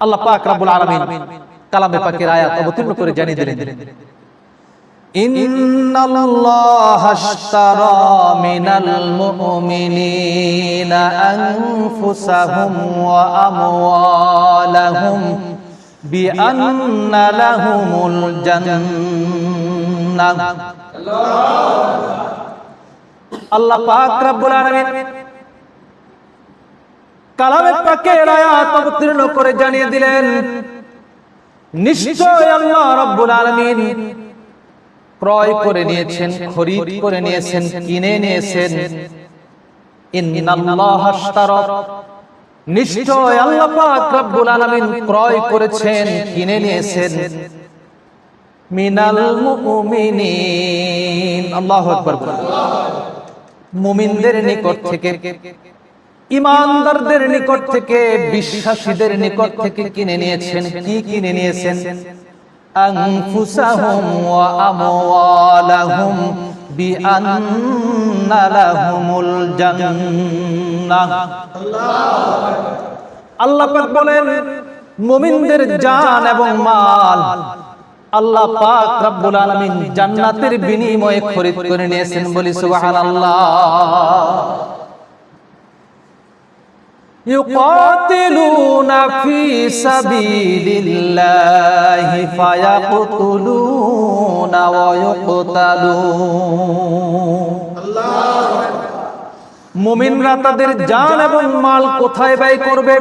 আল্লাহ পাক রব্বুল আলামিন কালামে পাকের আয়াত অবতীর্ণ করে জানিয়ে দিলেন, ইন্নাল্লাহা আশতারা মিনাল মুমিনিনা আনফুসাহুম ওয়া আমওয়ালাহুম বিআন্না লাহুমুল জান্নাহ। আল্লাহ পাক রব্বুল আলামিন কালামে পাকের আয়াত অবতীর্ণ করে জানিয়ে দিলেন, নিশ্চয় আল্লাহ রব্বুল আলামিন ক্রয় করে নিয়েছেন, খরিদ করে নিয়েছেন, কিনে নিয়েছেন। ইন্নাল্লাহা আশতারা, নিশ্চয় আল্লাহ পাক রব্বুল আলামিন ক্রয় করেছেন, কিনে নিয়েছেন, মিনাল মুমিনিন, আল্লাহু আকবার, মুমিনদের নিকট থেকে, ঈমানদারদের নিকট থেকে, বিশ্বাসীদের নিকট থেকে কিনে নিয়েছেন। কি কিনে নিয়েছেন? আনফুসাহুম ওয়া আমওয়ালাহুম বিআন্না লাহুমুল জান্নাহ। আল্লাহ পাক বলেন, মুমিনদের জান এবং মাল আল্লাহ পাক রব্বুল আলামিন জান্নাতের বিনিময়ে খরিদ করে নিয়েছেন। বলি সুবহানাল্লাহ। ইউকাতিলুনা ফি সাবিলিল্লাহি ফায়াকতুলুনা ওয়া ইউকতালুন। মুমিনরা তাদের জান এবং মাল কোথায় ব্যয় করবে?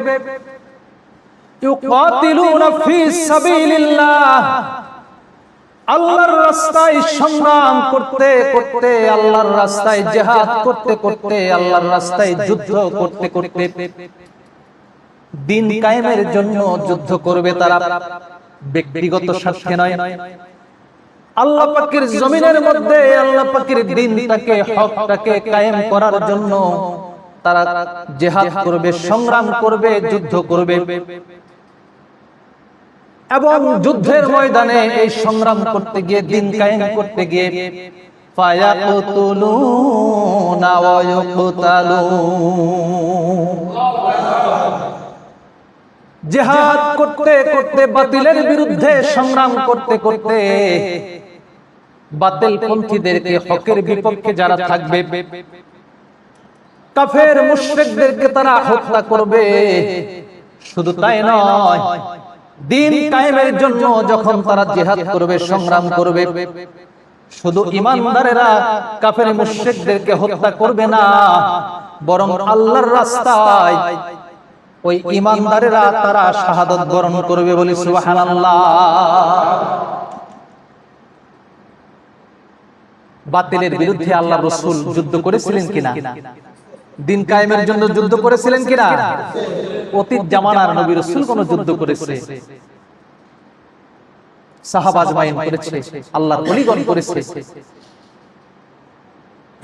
ইউকাতিলুনা ফি সাবিলিল্লাহ, আল্লাহর রাস্তায় সংগ্রাম করতে করতে, আল্লাহর রাস্তায় জিহাদ করতে করতে, আল্লাহর রাস্তায় যুদ্ধ করতে করতে, দিন কায়েমের জন্য যুদ্ধ করবে তারা, ব্যক্তিগত স্বার্থে নয়। আল্লাহ পাকের জমিনের মধ্যে আল্লাহ পাকের দ্বীনটাকে, হকটাকে কায়েম করার জন্য তারা জিহাদ করবে, সংগ্রাম করবে, যুদ্ধ করবে। এবং যুদ্ধের ময়দানে এই সংগ্রাম করতে গিয়ে, দিন কায়েম করতে গিয়ে, ফায়াকতুলুনা ওয়া ইউকতালুন, জিহাদ করতে করতে, বাতিলের বিরুদ্ধে সংগ্রাম করতে করতে, বাতিল পন্থীদেরকে, হকের বিপক্ষে যারা থাকবে, কাফের মুশরিকদেরকে তারা হত্যা করবে। শুধু তাই নয়, দিন কায়েমের জন্য যখন তারা জিহাদ করবে, সংগ্রাম করবে, শুধু ঈমানদারেরা কাফের মুশরিকদেরকে হত্যা করবে না, বরং আল্লাহর রাস্তায় ওই ঈমানদারেরা তারা শাহাদাত বরণ করবে। বলি সুবহানাল্লাহ। বাতিলের বিরুদ্ধে আল্লাহ রাসূল যুদ্ধ করেছিলেন কিনা? দিন কায়েমের জন্য যুদ্ধ করেছিলেন কিনা? অতীত জামানার নবী রাসূল কোন যুদ্ধ করেছে? সাহাবা আজমাইন করেছে, আল্লাহর ওলিগণ করেছে।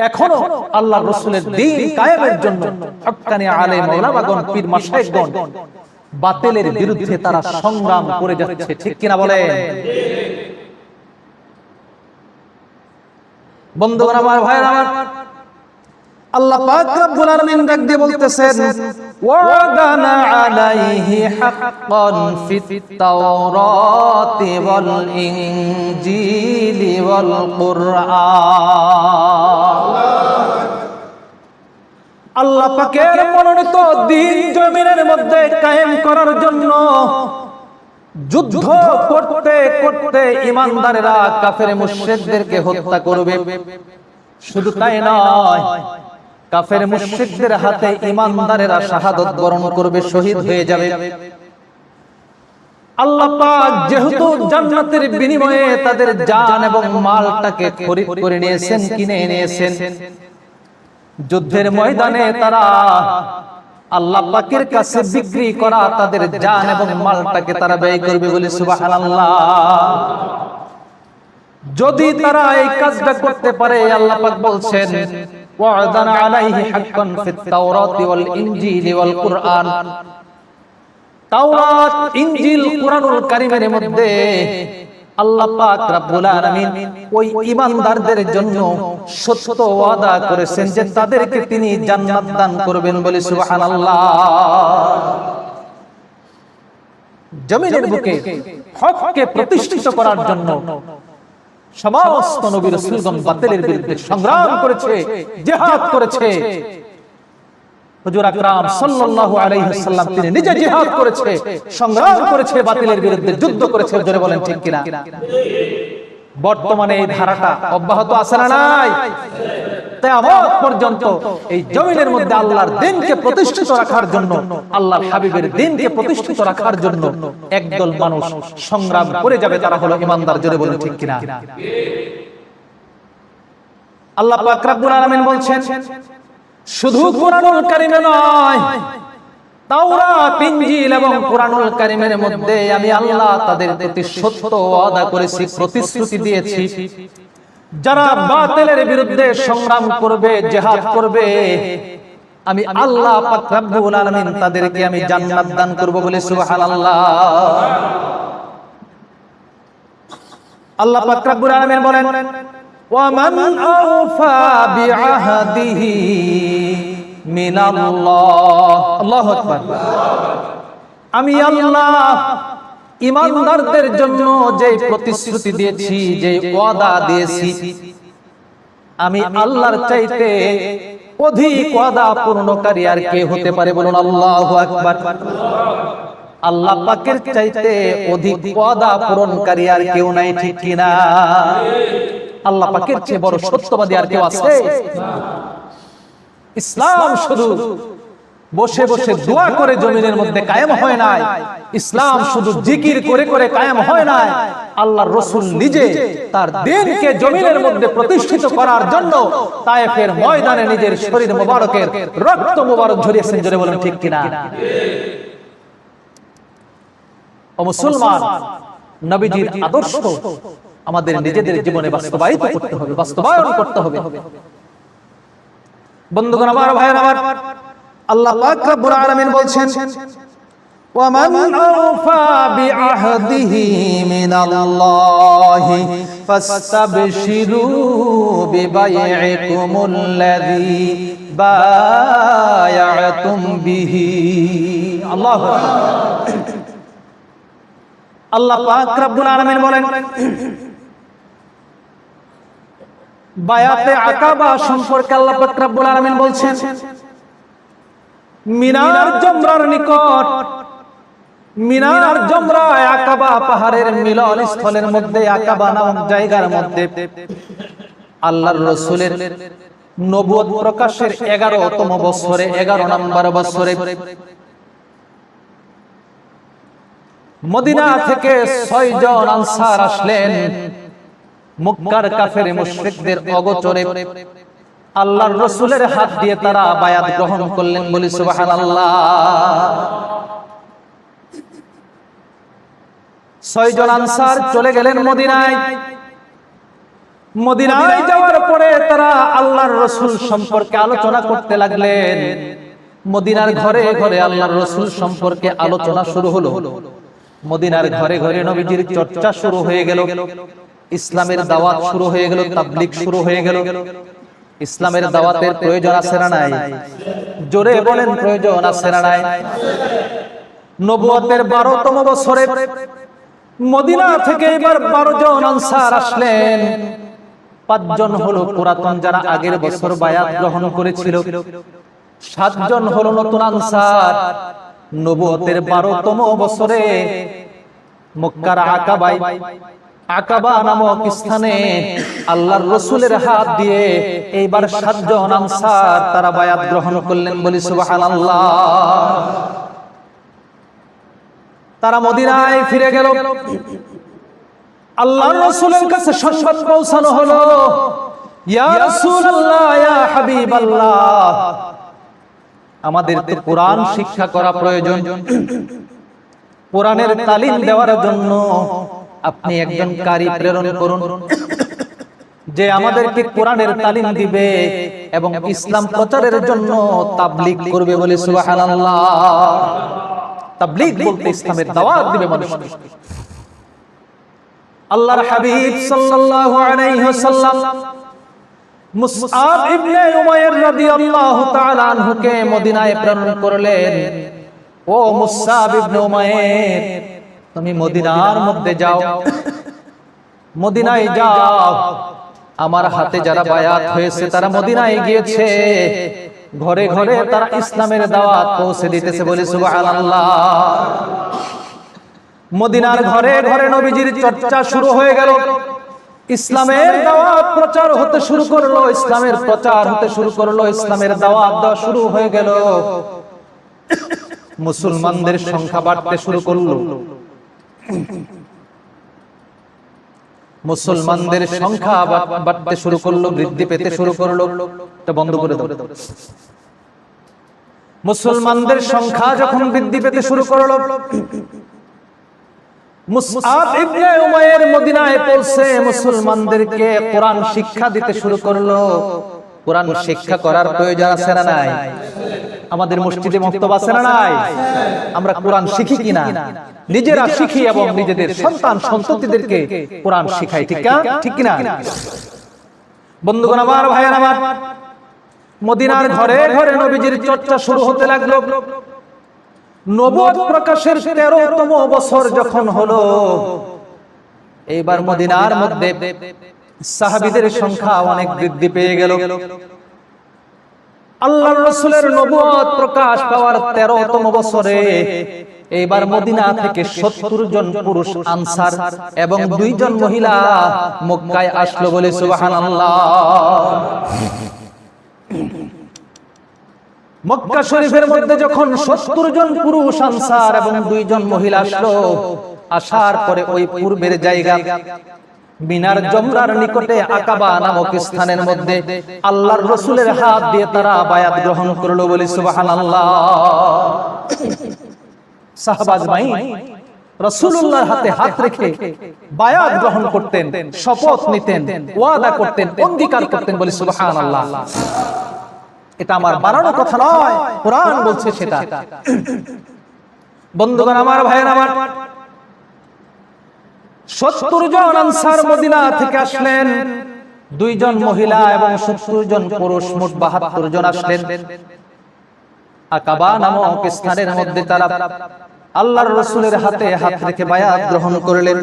এখনো আল্লাহর রাসূলের দ্বীন কায়েমের জন্য হক্কানি আলেম ওলামাগণ, পীর মাশায়েখগণ বাতিলের বিরুদ্ধে তারা সংগ্রাম করে যাচ্ছে। ঠিক কিনা বলেন? বন্ধুগণ আমার, ভাইরা আমার, আল্লাহ পাক রব্বুল আলামিন ডাক দিয়ে বলতেছেন, ওয়াদানা আলাইহি হাক্কান ফিত তাওরাতি ওয়াল ইনজিলি ওয়াল কুরআন। আল্লাহ পাকের মনোনীত দ্বীন জমিনের মধ্যে কায়েম করার জন্য যুদ্ধ করতে করতে ঈমানদারেরা কাফের মুশরিকদেরকে হত্যা করবে। শুধু তাই নয়, কাফের মুশরিকদের হাতে ঈমানদারেরা শাহাদাত বরণ করবে, শহীদ হয়ে যাবে। আল্লাহ পাক যেহেতু জান্নাতের বিনিময়ে তাদের জান এবং মালটাকে খরিদ করে নিয়েছেন, কিনে নিয়েছেন, যুদ্ধের ময়দানে তারা আল্লাহ পাকের কাছে বিক্রি করা তাদের জান এবং মালটাকে তারা ব্যয় করবে। বলে সুবহানাল্লাহ। যদি তারা এই কাজটা করতে পারে, আল্লাহ পাক বলছেন, ওয়াদানা আলাইহি হাক্কান ফিত তাওরাতি ওয়াল ইনজিলি ওয়াল কুরআন। তাওরাত, ইনজিল, কুরআনুল কারীমের মধ্যে আল্লাহ পাক রব্বুল আলামিন ওই ঈমানদারদের জন্য সত্য ওয়াদা করেছেন যে তাদেরকে তিনি জান্নাত দান করবেন। বলে সুবহানাল্লাহ। জমিনের বুকে হককে প্রতিষ্ঠিত করার জন্য সমস্ত নবী রাসূলগণ বাতিলের বিরুদ্ধে সংগ্রাম করেছে, জিহাদ করেছে। হুজুর আকরাম সাল্লাল্লাহু আলাইহি ওয়াসাল্লাম তিনি নিজে জিহাদ করেছে, সংগ্রাম করেছে, বাতিলের বিরুদ্ধে যুদ্ধ করেছে। জোরে বলেন ঠিক কিনা? বর্তমানে এই ধারাটা অব্যাহত আছে না নাই? কিয়ামত পর্যন্ত এই জমিনের মধ্যে আল্লাহর দ্বীনকে প্রতিষ্ঠিত রাখার জন্য, আল্লাহর হাবিবের দ্বীনকে প্রতিষ্ঠিত রাখার জন্য একদল মানুষ সংগ্রাম করে যাবে, তারা হলো ঈমানদার। জোরে বলেন ঠিক কিনা? আল্লাহ পাক রব্বুল আলামিন বলছেন, শুধু কুরআনুল কারীমে নয়, তাওরাত, ইনজিল এবং কুরআনুল কারীমের মধ্যে আমি আল্লাহ তাদের প্রতি সত্য ওয়াদা করেছি, প্রতিশ্রুতি দিয়েছি। যারা বাতিলের বিরুদ্ধে সংগ্রাম করবে, জিহাদ করবে, আমি আল্লাহ পাক রব্বুল আলামিন তাদেরকে আমি জান্নাত দান করব বলে সুবহানাল্লাহ। আল্লাহ পাক রব্বুল আলামিন বলেন, ওয়ামান আওফা বিআহদিহি মিনাল্লাহ। আল্লাহু আকবার। আমি আল্লাহ ঈমানদারদের জন্য যে প্রতিশ্রুতি দিয়েছি, যে ওয়াদা দিয়েছি, আমি আল্লাহর চাইতে অধিক ওয়াদা পূর্ণকারী আর কে হতে পারে? বলুন আল্লাহু আকবার। আল্লাহ পাকের চাইতে অধিক ওয়াদা পূরণকারী আর কেউ নাই, ঠিক কিনা? আল্লাহ পাকের চেয়ে বড় সত্যবাদী আর কেউ আছে? ইসলাম শুধু বসে বসে দোয়া করে জমিনের মধ্যে কায়েম হয় নাই, ইসলাম শুধু জিকির করে করে কায়েম হয় নাই। আল্লাহর রাসূল নিজে তার দ্বীনকে জমিনের মধ্যে প্রতিষ্ঠিত করার জন্য তায়েফের ময়দানে নিজের শরীর মোবারকের রক্ত মোবারক ঝরিয়েছেন। জোরে বলেন ঠিক কিনা? ও মুসলমান, নবীজির আদর্শ আমাদের নিজেদের জীবনে বাস্তবায়িত করতে হবে, বাস্তবায়ন করতে হবে। বন্ধুগণ আমার, ভাইয়ের আমার, আল্লাহ পাক রব্বুল আলামিন বলছেন, ওয়ামান আওফা বিআহদিহি মিনাল্লাহি ফাসতাবশিরু বিবাইইকুমুল্লাযী বায়াতুম বিহি। আল্লাহু আকবার। আল্লাহ পাক রব্বুল আলামিন বলেন, বায়াতে আকাবা সম্পর্কে আল্লাহ পাক রব্বুল আলামিন বলছেন, মিনার জমরার নিকট, মিনার জমরা আকাবা পাহাড়ের মিলন স্থলের মধ্যে, আকাবা নামক জায়গার মধ্যে আল্লাহর রাসূলের নবুয়ত প্রকাশের 11তম বছরে, 11 নম্বর বছরে মদিনা থেকে 6 জন আনসার আসলেন। মক্কার কাফের মুশরিকদের অগোচরে আল্লাহর রাসূলের হাত দিয়ে তারা বায়াত গ্রহণ করলেন। বলি সুবহানাল্লাহ। 6 জন আনসার চলে গেলেন মদিনায়। মদিনায় যাওয়ার পরে তারা আল্লাহর রাসূল সম্পর্কে আলোচনা করতে লাগলেন। মদিনার ঘরে ঘরে আল্লাহর রাসূল সম্পর্কে আলোচনা শুরু হলো। মদিনার ঘরে ঘরে নবীজির চর্চা শুরু হয়ে গেল, ইসলামের দাওয়াত শুরু হয়ে গেল, তাবলীগ শুরু হয়ে গেল। ইসলামের দাওয়াতের প্রয়োজন আছে না নাই? জোরে বলেন, প্রয়োজন আছে না নাই? নবুয়তের 12তম বছরে মদিনা থেকে এবার 12 জন আনসার আসলেন। 5 জন হলো পুরাতন, যারা আগের বছর বায়াত গ্রহণ করেছিল। 7 জন হলো নতুন আনসার। নবুয়তের 12তম বছরে মক্কার আকাবায়, আকাবা নামক স্থানে আল্লাহর রাসূলের হাত দিয়ে এইবার 7 জন আনসার তারা বায়াত গ্রহণ করলেন। বলি সুবহানাল্লাহ। তারা মদিনায় ফিরে গেল। আল্লাহর রাসূলের কাছে সংবাদ পৌঁছানো হলো, ইয়া রাসূলুল্লাহ, ইয়া হাবিবাল্লাহ, আমাদের তো কোরআন শিক্ষা করা প্রয়োজন। কোরআনের তালিম দেওয়ার জন্য আপনি একজন কারি প্রেরণ করুন, যে আমাদেরকে কোরআনের তালিম দিবে এবং ইসলাম প্রচারের জন্য তাবলীগ করবে। বলে সুবহানাল্লাহ। তাবলীগ বলতে ইসলামের দাওয়াত দিবে মানুষকে। আল্লাহর হাবিব সাল্লাল্লাহু আলাইহি ওয়াসাল্লাম মুসআব ইবনে উমাইর রাদিয়াল্লাহু তাআলা আনহুকে মদিনায় প্রেরণ করলেন। ও মুসআব ইবনে উমাইর, তুমি মদিনার মধ্যে যাও, মদিনায় যাও। আমার হাতে যারা বায়াত হয়েছে তারা মদিনায় গিয়েছে, ঘরে ঘরে তারা ইসলামের দাওয়াত পৌঁছে দিতেছে, বলি সুবহানাল্লাহ। মদিনার ঘরে ঘরে নবীজির চর্চা শুরু হয়ে গেল, ইসলামের দাওয়াত প্রচার হতে শুরু করলো, ইসলামের প্রচার হতে শুরু করলো, ইসলামের দাওয়াত দেওয়া শুরু হয়ে গেল। মুসলমানদের সংখ্যা বাড়তে শুরু করলো, মুসলমানদের সংখ্যা বাড়তে শুরু করলো, বৃদ্ধি পেতে শুরু করলো। এটা বন্ধ করে দাও। মুসলমানদের সংখ্যা যখন বৃদ্ধি পেতে শুরু করলো, মুসআব ইবনে উমাইর মদিনায় পৌঁছে মুসলমানদেরকে কোরআন শিক্ষা দিতে শুরু করলো। কোরআন শিক্ষা করার প্রয়োজন আছে না নাই? আমাদের মসজিদে মক্তব আছে না নাই? আমরা কোরআন শিখি কিনা? নিজেরা শিখি এবং নিজেদের সন্তান সন্ততিদেরকে কোরআন শিখাই, ঠিক কিনা? বন্ধুগণ আমার, ভাইয়ের আমার, মদিনার ঘরে ঘরে নবীজির চর্চা শুরু হতে লাগলো। নবুয়ত প্রকাশের 13তম বছর যখন হলো, এইবার মদিনার মধ্যে সাহাবীদের সংখ্যা অনেক বৃদ্ধি পেয়ে গেল। আল্লাহর রাসূলের নবুয়ত প্রকাশ পাওয়ার 13তম বছরে এইবার মদিনা থেকে 70 জন পুরুষ আনসার এবং 2 জন মহিলা মক্কায় আসলো, বলে সুবহানাল্লাহ। মক্কা শরীফের মধ্যে যখন 70 জন পুরুষ আনসার এবং 2 জন মহিলা আসলো, আসার পরে ওই পূর্বের জায়গা মিনার জমরার নিকটে আকাবা নামক স্থানের মধ্যে আল্লাহর রাসূলের হাত দিয়ে তারা বায়াত গ্রহণ করলো, বলে সুবহানাল্লাহ। সাহাবা আজমাইন রাসূলুল্লাহর হাতে হাত রেখে বায়াত গ্রহণ করতেন, শপথ নিতেন, ওয়াদা করতেন, অঙ্গীকার করতেন, বলে সুবহানাল্লাহ। এটা আমার বানানো কথা নয়, কোরআন বলছে সেটা। বন্ধুগণ আমার, ভাইয়ের আমার, 70 জন আনসার মদিনা থেকে আসলেন, 2 জন মহিলা এবং 70 জন পুরুষ, মোট 72 জন আসলেন। আকাবা নামক স্থানের মধ্যে তারা আল্লাহর রাসূলের হাতে হাত রেখে বায়াত গ্রহণ করলেন।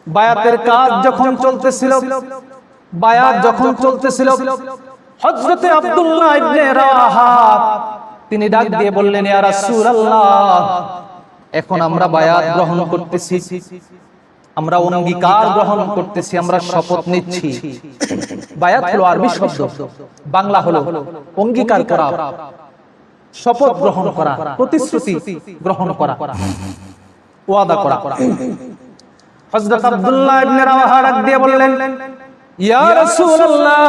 বায়াতের কাজ যখন চলতেছিল, হযরতে আব্দুল্লাহ ইবনে রাওয়াহা তিনি ডাক দিয়ে বললেন, ইয়া রাসূলুল্লাহ, এখন আমরা বায়াত গ্রহণ করতেছি, আমরা অঙ্গীকার গ্রহণ করতেছি, আমরা শপথ নিচ্ছি। বায়াত হলো আরবি শব্দ, বাংলা হলো অঙ্গীকার করা, শপথ গ্রহণ করা, প্রতিশ্রুতি গ্রহণ করা, ওয়াদা করা। হযরত আব্দুল্লাহ ইবনে রাওয়াহা ডাক দিয়ে বললেন, ইয়া রাসূলুল্লাহ,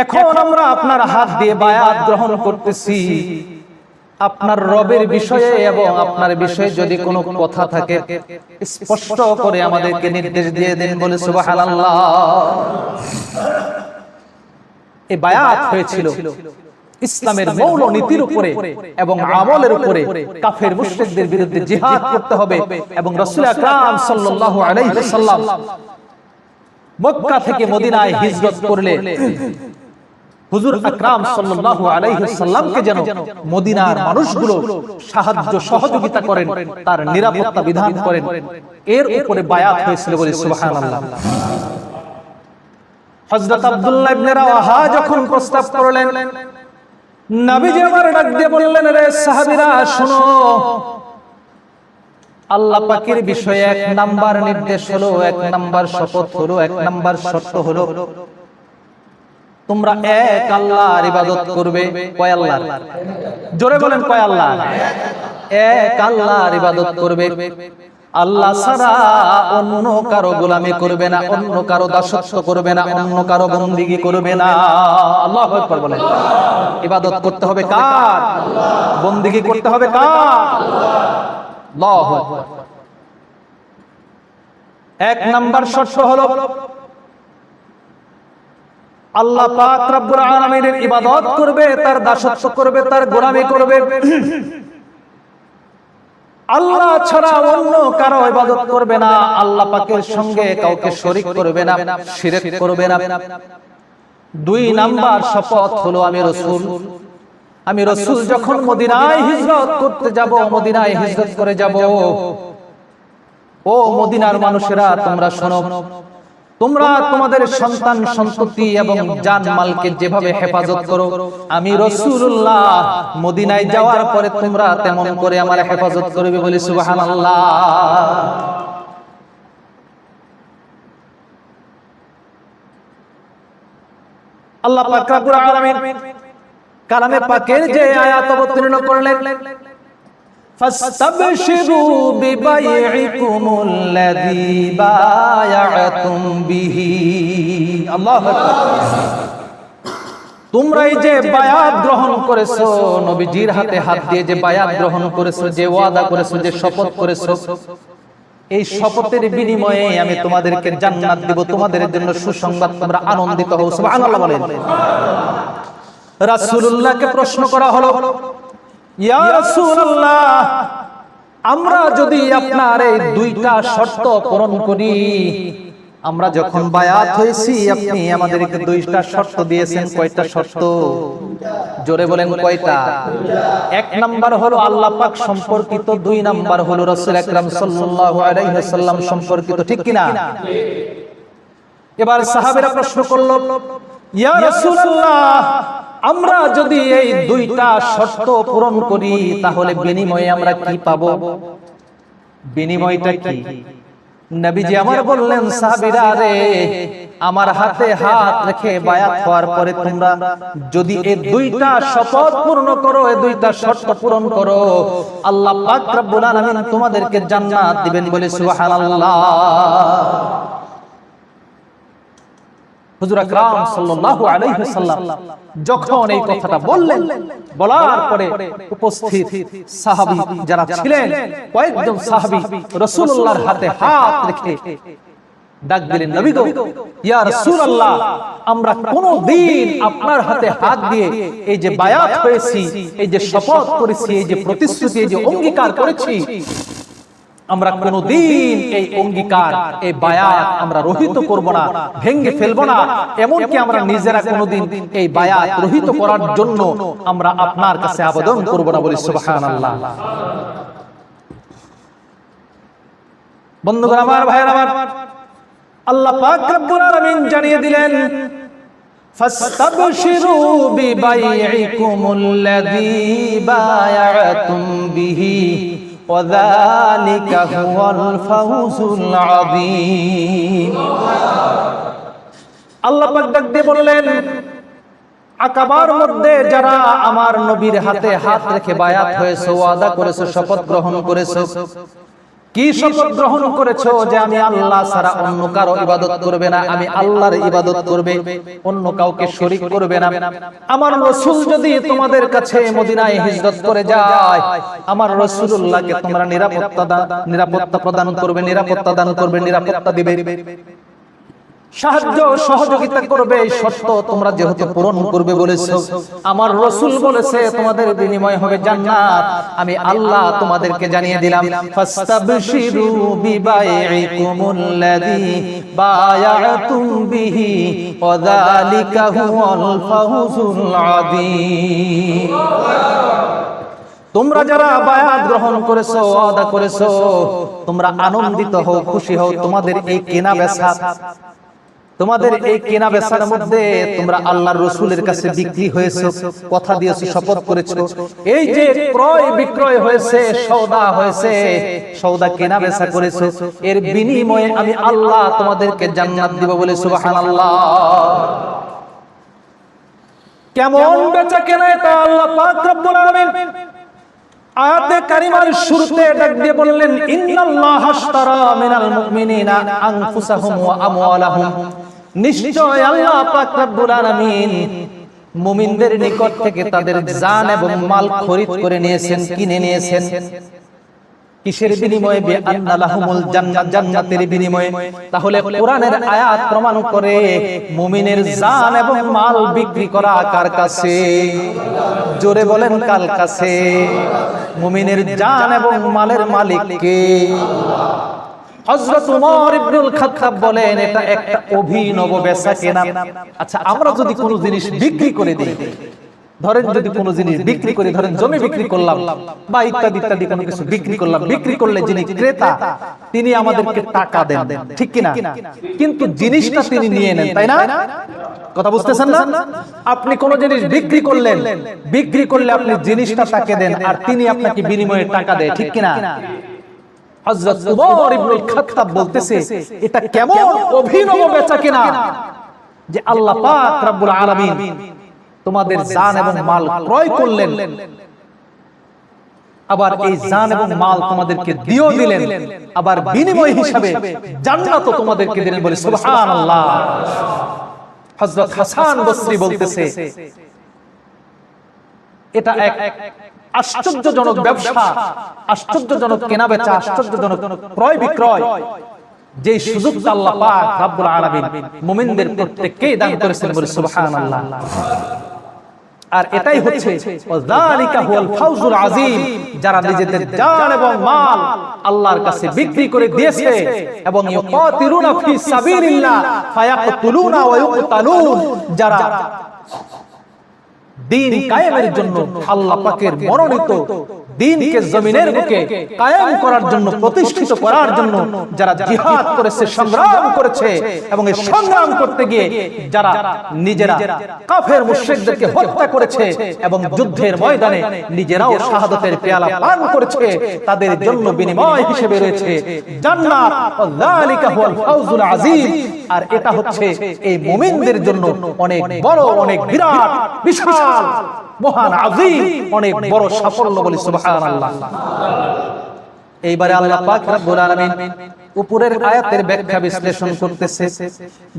এখন আমরা আপনার হাত দিয়ে বায়াত গ্রহণ করতেছি, আপনার রবের বিষয়ে এবং আপনার বিষয়ে যদি কোনো কথা থাকে স্পষ্ট করে আমাদেরকে নির্দেশ দিয়ে দেন, বলে সুবহানাল্লাহ। এই বায়াত হয়েছিল ইসলামের মৌল নীতির উপরে এবং আমলের উপরে। কাফের মুশরিকদের বিরুদ্ধে জিহাদ করতে হবে এবং রাসূল আকরাম সাল্লাল্লাহু আলাইহি ওয়াসাল্লাম মক্কা থেকে মদিনায় হিজরত করলে হুজুর আকরাম সাল্লাল্লাহু আলাইহি ওয়াসাল্লামকে যেন মদিনার মানুষগুলো সাহায্য সহযোগিতা করেন, তার নিরাপত্তা বিধান করেন, এর উপরে বায়াত হয়েছিল, বলে সুবহানাল্লাহ। হযরত আব্দুল্লাহ ইবনে রাওয়াহা যখন প্রস্তাব করলেন, নবীজি আমার ডাক দিয়ে বললেন, রে সাহাবীরা শোনো, আল্লাহ পাকের বিষয়ে 1 নাম্বার নির্দেশ হলো, 1 নাম্বার শপথ হলো, 1 নাম্বার শর্ত হলো, তোমরা এক আল্লাহর ইবাদত করবে। কয় আল্লাহ? জোরে বলেন, কয় আল্লাহ? এক আল্লাহর ইবাদত করবে, আল্লাহ ছাড়া অন্য কারো গোলামি করবে না, অন্য কারো দাসত্ব করবে না, অন্য কারো বন্দিগি করবে না। আল্লাহু আকবার বলেন। ইবাদত করতে হবে কার? বন্দিগি করতে হবে কার? আল্লাহু আকবার। 1 নাম্বার শর্ত হলো আল্লাহ পাক রব্বুল আলামিনের ইবাদত করবে, তার দাসত্ব করবে, তার গোলামি করবে, আল্লাহ ছাড়া অন্য কারো ইবাদত করবে না, আল্লাহ পাকের সঙ্গে কাউকে শরীক করবে না, শিরক করবে না। 2 নাম্বার শপথ হলো আমি রাসূল যখন মদিনায় হিজরত করতে যাব, মদিনায় হিজরত করে যাব, ও মদিনার মানুষেরা তোমরা শোনো, তোমরা তোমাদের সন্তান সন্ততি এবং জানমালকে যেভাবে হেফাজত করো, আমি রাসূলুল্লাহ মদিনায় যাওয়ার পরে তোমরা তেমন করে আমার হেফাজত করবে, বলি সুবহানাল্লাহ। আল্লাহ পাক রব্বুল আলামিন কালামে পাকের যে আয়াত অবতীর্ণ করলেন, ফাস্তাবশিরু বিবাইইকুমুল্লাযী বায়াতুম বিহি, আল্লাহু আকবার। তোমরা এই যে বায়াত গ্রহণ করেছো, নবীজির হাতে হাত দিয়ে যে বায়াত গ্রহণ করেছো, যে ওয়াদা করেছো, যে শপথ করেছো, এই শপথের বিনিময়ে আমি তোমাদেরকে জান্নাত দেব, তোমাদের জন্য সুসংবাদ, তোমরা আনন্দিত হও। সুবহানাল্লাহ বলেন। রাসূলুল্লাহকে প্রশ্ন করা হলো, ইয়া রাসূলুল্লাহ, আমরা যদি আপনার এই দুইটা শর্ত পূরণ করি, আমরা যখন বায়াত হয়েছি আপনি আমাদেরকে দুইটা শর্ত দিয়েছেন, কয়টা শর্ত? জোরে বলেন কয়টা? এক নাম্বার হলো আল্লাহ পাক সম্পর্কিত, দুই নাম্বার হলো রাসূল আকরাম সাল্লাল্লাহু আলাইহি ওয়াসাল্লাম সম্পর্কিত, ঠিক কি না? এবার সাহাবীরা প্রশ্ন করলো, ইয়া রাসূলুল্লাহ, আমরা যদি এই দুইটা শর্ত পূরণ করি তাহলে বিনিময়ে আমরা কি পাবো? বিনিময়টা কি? নবীজি আমার বললেন, সাহাবীরা রে, আমার হাতে হাত রেখে বায়াত হওয়ার পরে তোমরা যদি এই দুইটা শপথ পূর্ণ করো, এই দুইটা শর্ত পূরণ করো, আল্লাহ পাক রব্বুল আলামিন তোমাদেরকে জান্নাত দিবেন, বলে সুবহানাল্লাহ। হুজুর আকরাম সাল্লাল্লাহু আলাইহি ওয়াসাল্লাম যখন এই কথাটা বললেন, বলার পরে উপস্থিত সাহাবী যারা ছিলেন, কয়েকজন সাহাবী রাসূলুল্লাহর হাতে হাত রেখে ডাক দিলেন, নবী গো, ইয়া রাসূলুল্লাহ, আমরা কোনদিন আপনার হাতে হাত দিয়ে এই যে বায়াত হয়েছি, এই যে শপথ করেছি, এই যে প্রতিশ্রুতি, এই যে অঙ্গীকার করেছি, আমরা কোনদিন এই অঙ্গীকার, এই বায়াত আমরা রহিত করব না, ভেঙে ফেলবো না, এমনকি আমরা নিজেরা কোনদিন এই বায়াত রহিত করার জন্য আমরা আপনার কাছে আবেদন করব না, বলি সুবহানাল্লাহ। বন্ধুগণ আমার, ভাইরা আমার, আল্লাহ পাক রব্বুল আলামিন জানিয়ে দিলেন, ফাস্তাবশিরু বিবাইইকুমুল্লাযী বায়াতুম বিহি ওয়াযালিকা হুয়াল ফাওজুল আযীম। আল্লাহ পাক ডাক দিয়ে বললেন, আকাবার মধ্যে যারা আমার নবীর হাতে হাত রেখে বায়াত হয়েছে, ওয়াদা করেছে, শপথ গ্রহণ করেছে, কি শপথ গ্রহণ করেছো? যে আমি আল্লাহ ছাড়া অন্য কারো ইবাদত করবে না, আমি আল্লাহর ইবাদত করবে, অন্য কাউকে শরীক করবে না। আমার রাসূল যদি তোমাদের কাছে মদিনায় হিজরত করে যায়, আমার রাসূলুল্লাহকে তোমরা নিরাপত্তা প্রদান করবে, নিরাপত্তা দান করবে, নিরাপত্তা দিবে, সাহায্য সহযোগিতা করবে। এই শর্ত তোমরা যেহেতু পূরণ করবে বলেছো, আমার রাসূল বলেছে তোমাদের বিনিময় হবে জান্নাত, আমি আল্লাহ তোমাদেরকে জানিয়ে দিলাম, ফাস্তাবশিরু বিবাইইকুমুল্লাযী বায়াতুম বিহি ওয়াযালিকা হুয়াল ফাওজুল আযীম। তোমরা যারা বায়াত গ্রহণ করেছো, ওয়াদা করেছো, তোমরা আনন্দিত হও, খুশি হও, তোমাদের এই কেনা বেচা, তোমাদের এই কেনা বেচার মধ্যে তোমরা আল্লাহর রাসূলের কাছে বিক্রি হয়েছে, কথা দিয়েছো, শপথ করেছো, এই যে ক্রয় বিক্রয় হয়েছে, সওদা হয়েছে, সওদা কেনা বেচা করেছো, এর বিনিময়ে আমি আল্লাহ তোমাদেরকে জান্নাত দিব, বলে সুবহানাল্লাহ। কেমন বেচা কেনা এটা আল্লাহ পাক রব্বুল আলামিন আয়াতে কারিমার শুরুতে ডাক দিয়ে বললেন, ইন্নাল্লাহা আশতারা মিনাল মুমিনিনা আনফুসাহুম ওয়া আমওয়ালাহুম, নিশ্চয় আল্লাহ পাক রব্বুল আলামিন মুমিনদের নিকট থেকে তাদের জান এবং মাল খরিদ করে নিয়েছেন, কিনে নিয়েছেন। কিসের বিনিময়ে? বিআন্না লাহুমুল জান্নাত, জান্নাতের বিনিময়ে। তাহলে কোরআনের আয়াত প্রমাণ করে মুমিনের জান এবং মাল বিক্রি করা কার কাছে? জোরে বলেন, কার কাছে? মুমিনের জান এবং মালের মালিক কে? হযরত ওমর ইবনুল খাত্তাব বলেন, এটা একটা অভিনব বেচা কেনা। আচ্ছা, আমরা যদি কোনো জিনিস বিক্রি করে দিই, ধরেন যদি কোনো জিনিস বিক্রি করি, ধরেন জমি বিক্রি করলাম বা ইত্যাদি ইত্যাদি কোনো কিছু বিক্রি করলাম, বিক্রি করলে যিনি ক্রেতা তিনি আমাদেরকে টাকা দেন, ঠিক কিনা? কিন্তু জিনিসটা তিনি নিয়ে নেন, তাই না? কথা বুঝতেছেন না? আপনি কোন জিনিস বিক্রি করলেন, বিক্রি করলে আপনি জিনিসটা তাকে দেন আর তিনি আপনাকে বিনিময়ে টাকা দেয়, ঠিক কিনা? হযরত উমর ইবনুল খাত্তাব বলতেছে এটা কেমন অভিনব বেচাকেনা যে আল্লাহ পাক রব্বুল আলামিন তোমাদের জান এবং মাল ক্রয় করলেন, আবার এই জান এবং মাল তোমাদেরকে দিয়েও দিলেন, আবার বিনিময় হিসাবে জান্নাতও তোমাদেরকে দিলেন, বলে সুবহানাল্লাহ। হযরত হাসান বসরি বলতেছে এটা এক আশ্চর্যজনক ব্যবসা, আশ্চর্যজনক কেনাবেচা, আশ্চর্যজনক ক্রয় বিক্রয়, যে সুযোগটা আল্লাহ পাক রব্বুল আলামিন মুমিনদের প্রত্যেককেই দান করেছেন, বলে সুবহানাল্লাহ। আর এটাই হচ্ছে ওয়াযালিকা হুয়াল ফাউজুল আযীম, যারা নিজেদের জান এবং মাল আল্লাহর কাছে বিক্রি করে দিয়েছে এবং ইউকাতিলুনা ফি সাবিলিল্লাহ ফায়াকতুলুনা ওয়া ইউকতালুন, যারা দ্বীন কায়েমের জন্য আল্লাহ পাকের মনোনীত দ্বীনকে জমিনের বুকে কায়েম করার জন্য, প্রতিষ্ঠিত করার জন্য যারা জিহাদ করেছে, সংগ্রাম করেছে, এবং এই সংগ্রাম করতে গিয়ে যারা নিজেরা কাফের মুশরিকদেরকে হত্যা করেছে এবং যুদ্ধের ময়দানে নিজেরাও শাহাদাতের পেয়ালা পান করেছে, তাদের জন্য বিনিময় হিসেবে রয়েছে জান্নাত। ওয়াযালিকা হুয়াল ফাউজুল আযীম। আর এটা হচ্ছে এই মুমিনদের জন্য অনেক বড়, অনেক বিরাট, বিশাল, মহান, আযীম, অনেক বড় সাফল্য, বলি সুবহানাল্লাহ। এইবারে আল্লাহ পাক রব্বুল আলামিন উপরের আয়াতের ব্যাখ্যা বিশ্লেষণ করতেছে।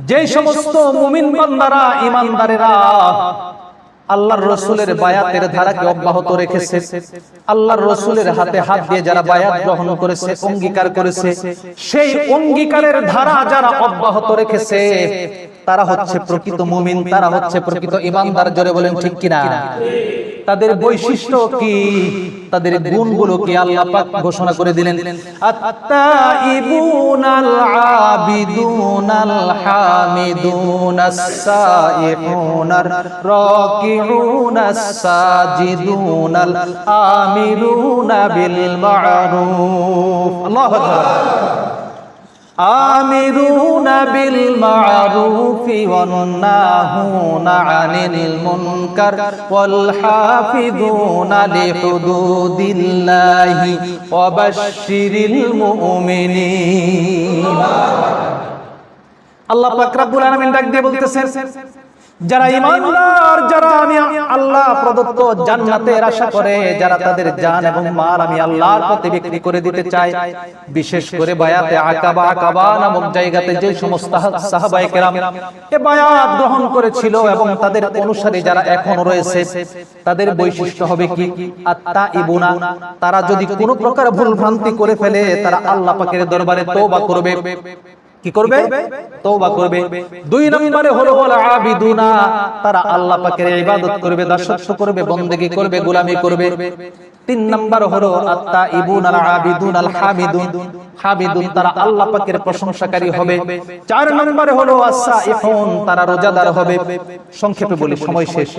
যে সমস্ত মুমিন বান্দারা, ঈমানদারেরা আল্লাহর রাসূলের বায়াতের ধারাকে অব্যাহত রেখেছে, আল্লাহর রাসূলের হাতে হাত দিয়ে যারা বায়াত গ্রহণ করেছে, অঙ্গীকার করেছে, সেই অঙ্গীকারের ধারা যারা অব্যাহত রেখেছে তারা হচ্ছে প্রকৃত মুমিন, তারা হচ্ছে প্রকৃত ঈমানদার। জোরে বলেন ঠিক কিনা? তাদের বৈশিষ্ট্য কি, তাদের গুণগুলো কি আল্লাহ পাক ঘোষণা করে দিলেন। আত-তাইবুনাল আবিদুনাল হামিদুনাস সাইহুনার রাকিউনাস সাজিদুনাল আমিরুনা বিল মা'রুফ। আল্লাহু আকবার। আমিরুনা বিল মা'রুফি ওয়ান নাহুনা আনিল মুনকার ওয়াল হাফিযুনা লিহুদুদিল্লাহি ওয়া বাশশিরিল মুমিনিন। আল্লাহ পাক রব্বুল আলামিন ডাক দিয়ে বলতেছেন, যারা ঈমানদার, যারা আমি আল্লাহ প্রদত্ত জান্নাতের আশা করে, যারা তাদের জান এবং মাল আমি আল্লাহর পথে বিক্রি করে দিতে চায়, বিশেষ করে বায়াতে আকাবা নামক জায়গাতে যে সমস্ত সাহাবায়ে কেরাম এই বায়াত গ্রহণ করেছিল এবং তাদের অনুসারী যারা এখনো রয়েছে, তাদের বৈশিষ্ট্য হবে কি? আত-তাইবুনা, তারা যদি কোনো প্রকার ভুল ভ্রান্তি করে ফেলে তারা আল্লাহ পাকের দরবারে তওবা করবে। কি করবে? তওবা করবে। দুই নম্বরে হলো আবিদুনা, তারা আল্লাহ পাকের ইবাদত করবে, দাসত্ব করবে, বন্দেগী করবে, গোলামি করবে। তিন নম্বর হলো আত-তাইবুন আল আবিদুন আল হামিদুন, হামিদুন তারা আল্লাহ পাকের প্রশংসাকারী হবে। চার নম্বরে হলো আস-সাইহুন, তারা রোজাদার হবে। সংক্ষেপে বলি, সময় শেষ।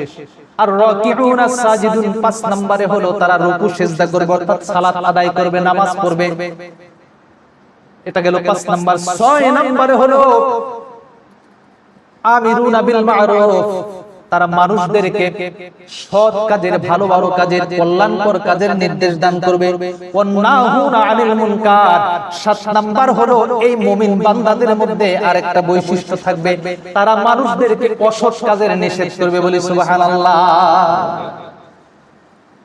আর রাকিউন আস-সাজিদুন, পাঁচ নম্বরে হলো তারা রুকু সিজদা করবে, অর্থাৎ সালাত আদায় করবে, নামাজ পড়বে। এটা গেল 5 নাম্বার। 6 নম্বরে হলো আমিরুনা বিল মা'রুফ, তারা মানুষদেরকে সৎ কাজের, ভালো ভালো কাজের, কল্যাণকর কাজের নির্দেশ দান করবে। ওয়ান নাহুনা আনিল মুনকার। 7 নাম্বার হলো এই মুমিন বান্দাদের মধ্যে আরেকটা বৈশিষ্ট্য থাকবে, তারা মানুষদেরকে অসৎ কাজের নিষেধ করবে, বলি সুবহানাল্লাহ।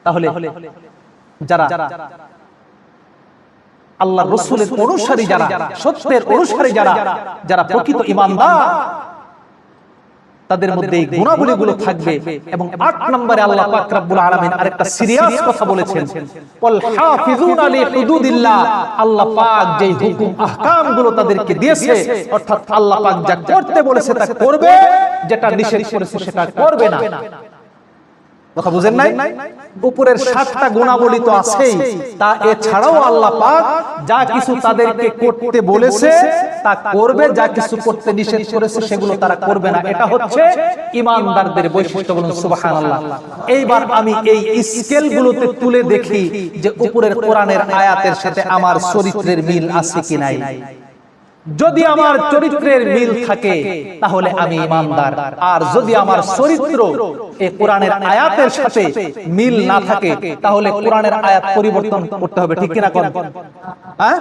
তাহলে যারা আল্লাহর রাসূলের অনুসারী, যারা সত্যের অনুসারী, যারা প্রকৃত ঈমানদার, তাদের মধ্যে এই গুণাবলীগুলো থাকবে। এবং 8 নম্বরে আল্লাহ পাক রব্বুল আলামিন আরেকটা সিরিয়াস কথা বলেছেন, ওয়াল হাফিজুনা লিহুদুদিল্লাহ, আল্লাহ পাক যে হুকুম আহকাম গুলো তাদেরকে দিয়েছে, অর্থাৎ আল্লাহ পাক যা করতে বলেছে তা করবে, যেটা নিষেধ করেছে সেটা করবে না। কথা বুঝেন নাই? উপরের 7টা গুণাবলী তো আছেই, তা এছাড়াও আল্লাহ পাক যা কিছু তাদেরকে করতে বলেছে তা করবে, যা কিছু করতে নিষেধ করেছে সেগুলো তারা করবে না। এটা হচ্ছে ঈমানদারদের বৈশিষ্ট্য। বলুন সুবহানাল্লাহ। এইবার আমি এই স্কেলগুলোতে তুলে দেখি যে উপরের কোরআনের আয়াতের সাথে আমার চরিত্রের মিল আছে কি নাই। যদি আমার চরিত্রের মিল থাকে তাহলে আমি ঈমানদার, আর যদি আমার চরিত্র এই কোরআনের আয়াতের সাথে মিল না থাকে তাহলে কোরআনের আয়াত পরিবর্তন করতে হবে। ঠিক কিনা কোন? হ্যাঁ,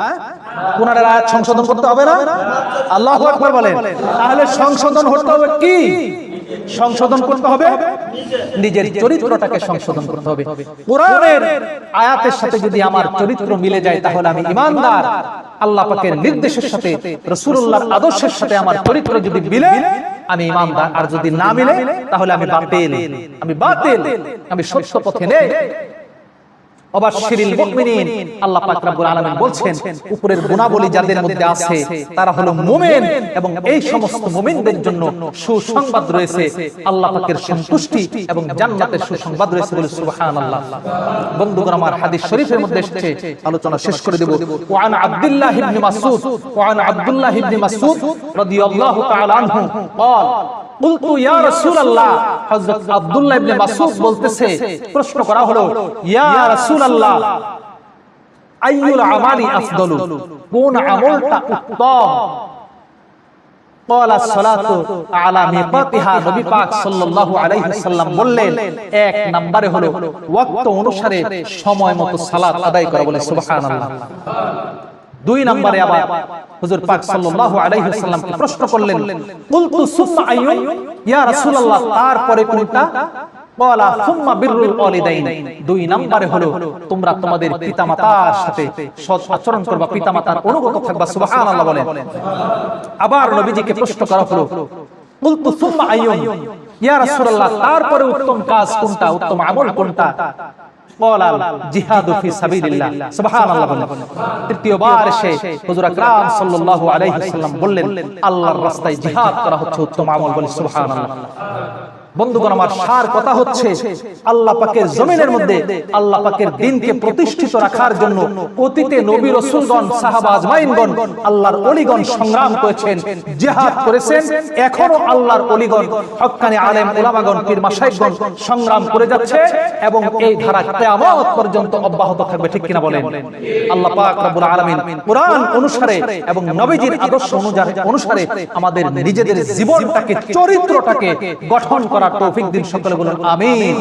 কোরআনের আয়াত সংশোধন করতে হবে না? আল্লাহু আকবার বলেন। তাহলে সংশোধন করতে হবে কি? সংশোধন করতে হবে নিজের চরিত্রটাকে সংশোধন করতে হবে। কোরআনের আয়াতের সাথে যদি আমার চরিত্র মিলে যায় তাহলে আমি ঈমানদার। আল্লাহ পাকের নির্দেশের সাথে, রাসূলুল্লাহর আদর্শের সাথে আমার চরিত্র যদি মিলে আমি ঈমানদার, আর যদি না মিলে তাহলে আমি বাতিল, আমি সত্য পথে নেই। অবাশশিরিল মুমিনিন, আল্লাহ পাক রব্বুল আলামিন বলছেন উপরের গুণাবলী যাদের মধ্যে আছে তারা হলো মুমিন, এবং এই সমস্ত মুমিনদের জন্য সুসংবাদ রয়েছে, আল্লাহ পাকের সন্তুষ্টি এবং জান্নাতের সুসংবাদ রয়েছে। বলে সুবহানাল্লাহ। বন্ধুগণ আমার, হাদিস শরীফের মধ্যে এসেছে, আলোচনা শেষ করে দেব। ওয়ান আব্দুল্লাহ ইবনে মাসউদ রাদিয়াল্লাহু তাআলা আনহু قال قلت يا رسول الله, হযরত আব্দুল্লাহ ইবনে মাসউদ বলতেছে, প্রশ্ন করা হলো, ইয়া রাসূলুল্লাহ আইয়ুল আমালি আফদালু, কোন আমলটা উত্তম? ক্বালা সালাতু আলা মিকাতিহা, নবী পাক সাল্লাল্লাহু আলাইহি ওয়াসাল্লাম বললেন, এক নম্বরে হলো ওয়াক্ত অনুসারে সময় মতো সালাত আদায় করা। বলে সুবহানাল্লাহ। দুই নম্বরে আবার হুজুর পাক সাল্লাল্লাহু আলাইহি ওয়াসাল্লামকে প্রশ্ন করলেন, কুলতু সুম্মা আইয়ুন, ইয়া রাসূলুল্লাহ তারপরে কোনটা? ক্বালা সুম্মা বিররুল ওয়ালিদাইন, দুই নম্বরে হলো তোমরা তোমাদের পিতামাতার সাথে সৎ আচরণ করবা, পিতামাতার অনুগত থাকবা। সুবহানাল্লাহ বলেন। আবার নবীজিকে প্রশ্ন করা হলো, কুলতু সুম্মা আইয়ুন, ইয়া রাসূলুল্লাহ তারপরে উত্তম কাজ কোনটা, উত্তম আমল কোনটা? ক্বালাল জিহাদু ফি সাবিলিল্লাহ। সুবহানাল্লাহ বলেন। তৃতীয়বার এসে হুজুর আকরাম সাল্লাল্লাহু আলাইহি ওয়াসাল্লাম বললেন, আল্লাহর রাস্তায় জিহাদ করা হচ্ছে উত্তম আমল। বলে সুবহানাল্লাহ। বন্ধুগণ আমার, সার কথা হচ্ছে আল্লাহ পাকের জমিনের মধ্যে আল্লাহ পাকের দ্বীনকে প্রতিষ্ঠিত রাখার জন্য অতীতে নবী রাসূলগণ, সাহাবা আজমাইনগণ, আল্লাহর ওলিগণ সংগ্রাম করেছেন, জিহাদ করেছেন। এখনো আল্লাহর ওলিগণ, হক্কানি আলেম উলামাগণ, পীর মাশায়েখগণ সংগ্রাম করে যাচ্ছে, এবং এই ধারা কিয়ামত পর্যন্ত অব্যাহত থাকবে। ঠিক কিনা বলেন? আল্লাহ পাক রব্বুল আলামিন কোরআন অনুসারে এবং নবীজির আদর্শ অনুসারে আমাদের নিজেদের জীবনটাকে, চরিত্রটাকে গঠন করার তৌফিক দিন। সকলে বলুন আমিন।